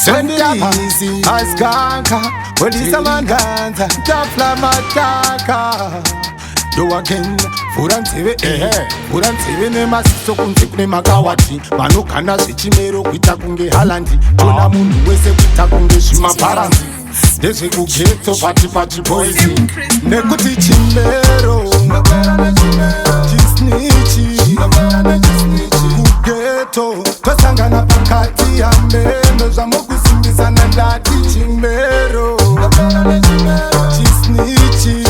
Sendabisi Askanka Welisa Manganza Dafla Mataka Do again Furantiwe Furantiwe ne masiso kunzikune makawati Manukana sichimero kuita kunge halandi Tona mundu wese kuita kunge shimaparanzi Desi kugeto pati poezi Nekuti chimero Chisnichi Kugeto Tosangana pakati ya meno Zamo kusimbizana ndati chimero Chisnichi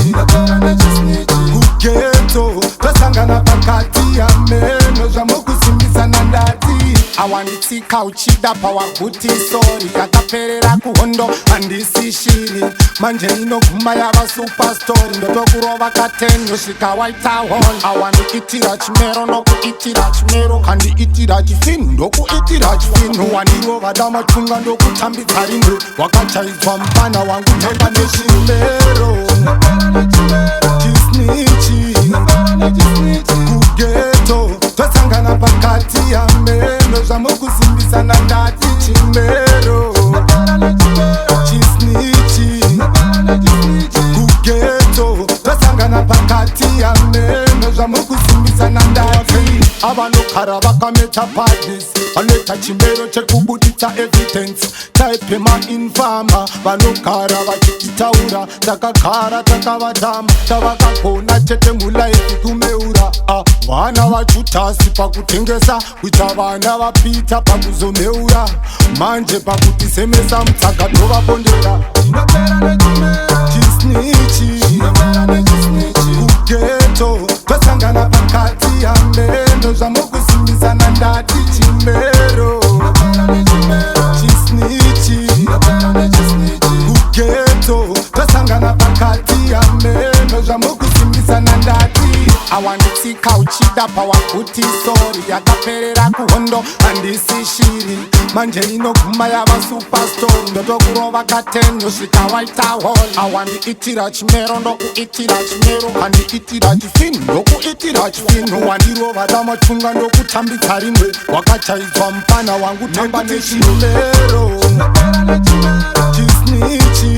Kugeto Tosangana pakati ya meno Zamo kusimbizana ndati Awanitika uchida pawa kuti sori Kakaperera kuhondo andisi shiri Manje inoguma yava superstory Ndoto kurova kateni yoshika white hall Awanikitira chimero nokuitira chimero Kandi itira chifinu ndokuitira chifinu Wanirova dama chunga ndokutambidza rimwe Wakachaizwa mpana wangu nhenga neshimero Chisnichi Kugeto Tosangana pakati ya meno Zamo kusimbisana ndati chimero Chisnichi Kugeto Tosangana pakati ya meno Zamo kusimbisana ndati Abanokara bakameta padis Aleta chimero chekubudita evidence Taipema infama Banokara vachikitaura Takakara takavadama Tavakakona chete mulaifi kumeura Vana vachutasi pakutengesa Kuita vana vapita pakuzomeura Manje pakutisemesa mtsaka tovapondera Chisnichi Kugeto Tosangana pakati ya meno Zamo kusimbizana ndati chimero Chisnichi Kugeto Tosangana pakati ya meno Zamo kusimbizana ndati Awanitika uchida pawa kuti sori Yakaperera kuhondo andisi shiri Manje inoguma yava superstory Ndoto kurova kateni yoshika white hall Awaniitira chimero ndokuitira chimero Kandi itira chifinu ndokuitira chifinu Wandirova dama chunga ndokutambidza rimwe Wakachaizwa mpana wangu tamba neshimero Chisnichi